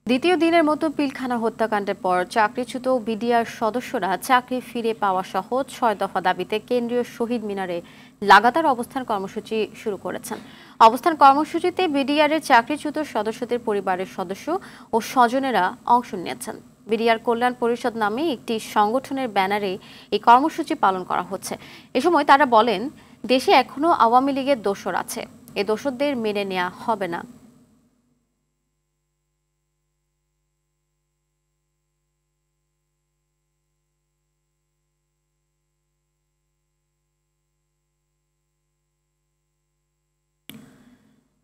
দ্বিতীয় দিনের মতো পিলখানা হত্যাকাণ্ডের পর চাকরিচ্যুত বিডিআর সদস্যরা চাকরি ফিরে পাওয়া সহ ৬ দফা দাবিতে কেন্দ্রীয় শহীদ মিনারে লাগাতার অবস্থান কর্মসূচি শুরু করেছেন। অবস্থান কর্মসূচিতে বিডিআরের চাকরিচ্যুত সদস্যদের পরিবারের সদস্য ও স্বজনেরা অংশ নিয়েছেন। বিডিআর কল্যাণ পরিষদ নামে একটি সংগঠনের ব্যানারে এই কর্মসূচি পালন করা হচ্ছে। এ সময় তারা বলেন, দেশে এখনো আওয়ামী লীগের দোসর আছে, এ দোসরদের মেনে নেওয়া হবে না।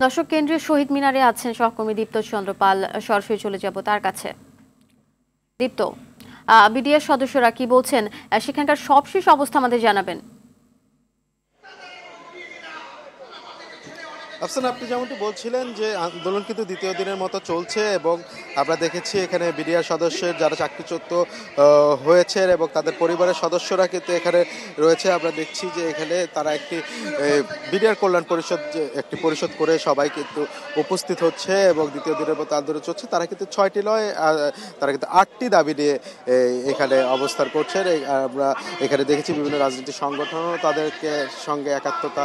দর্শক, কেন্দ্রীয় শহীদ মিনারে আছেন সহকর্মী দীপ্ত চন্দ্র পাল। সরাসরি চলে যাব তার কাছে। দীপ্ত, বিডিআর সদস্যরা কি বলছেন, সেখানকার সবশেষ অবস্থা আমাদের জানাবেন। আফসানা, আপনি যেমনটি বলছিলেন যে আন্দোলন কিন্তু দ্বিতীয় দিনের মতো চলছে এবং আমরা দেখেছি এখানে বিডিআর সদস্যের যারা চাকরিচ্যুত হয়েছে এবং তাদের পরিবারের সদস্যরা কিন্তু এখানে রয়েছে। আমরা দেখছি যে এখানে তারা একটি বিডিআর কল্যাণ পরিষদ যে একটি পরিষদ করে সবাই কিন্তু উপস্থিত হচ্ছে এবং দ্বিতীয় দিনের মতো আন্দোলন চলছে। তারা কিন্তু ৬টি নয়, তারা কিন্তু ৮টি দাবি নিয়ে এখানে অবস্থান করছেন। আমরা এখানে দেখেছি বিভিন্ন রাজনৈতিক সংগঠনও তাদেরকে সঙ্গে একাত্মতা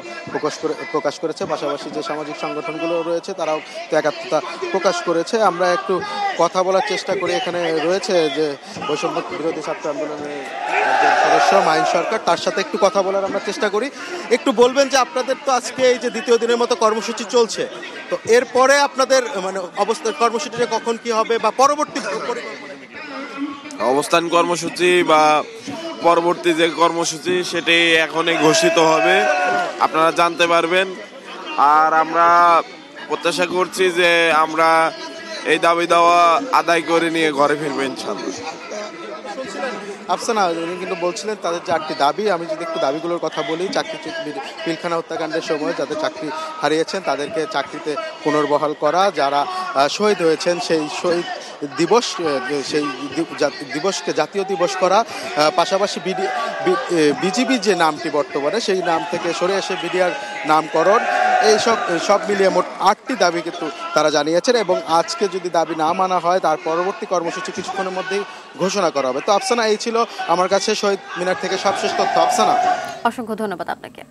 প্রকাশ করেছে, পাশাপাশি যে সামাজিক সংগঠনগুলো রয়েছে তারাও একাত্মতা প্রকাশ করেছে। আমরা একটু কথা বলার চেষ্টা করি। এখানে রয়েছে যে বৈষম্য বিরোধী ছাত্র আন্দোলনের সদস্য মাহিন সরকার, তার সাথে একটু কথা বলার আমরা চেষ্টা করি। একটু বলবেন যে আপনাদের তো আজকে এই যে দ্বিতীয় দিনের মতো কর্মসূচি চলছে, তো এরপরে আপনাদের মানে অবস্থা কর্মসূচিটা কখন কি হবে বা পরবর্তী অবস্থান কর্মসূচি বা পরবর্তী যে কর্মসূচি সেটি এখনই ঘোষিত হবে, আপনারা জানতে পারবেন। আর আমরা প্রত্যাশা করছি যে আমরা এই দাবি দেওয়া আদায় করে নিয়ে ঘরে ফিরবো ইনশাআল্লাহ। আফসানা, উনি কিন্তু বলছিলেন তাদের যে 8টি দাবি। আমি যদি একটু দাবিগুলোর কথা বলি, পিলখানা হত্যাকাণ্ডের সময় যাদের চাকরি হারিয়েছেন তাদেরকে চাকরিতে পুনর্বহাল করা, যারা শহীদ হয়েছেন সেই শহীদ দিবস সেই দিবসকে জাতীয় দিবস করা, পাশাপাশি বিজিবি যে নামটি বর্তমানে সেই নাম থেকে সরে এসে বিডিআর নামকরণ, এই সব মিলিয়ে মোট 8টি দাবি কিন্তু তারা জানিয়েছেন এবং আজকে যদি দাবি না মানা হয় তার পরবর্তী কর্মসূচি কিছুক্ষণের মধ্যেই ঘোষণা করা হবে। তো আফসানা, এই ছিল আমার কাছে শহীদ মিনার থেকে সবশেষ তথ্য। আফসানা, অসংখ্য ধন্যবাদ আপনাকে।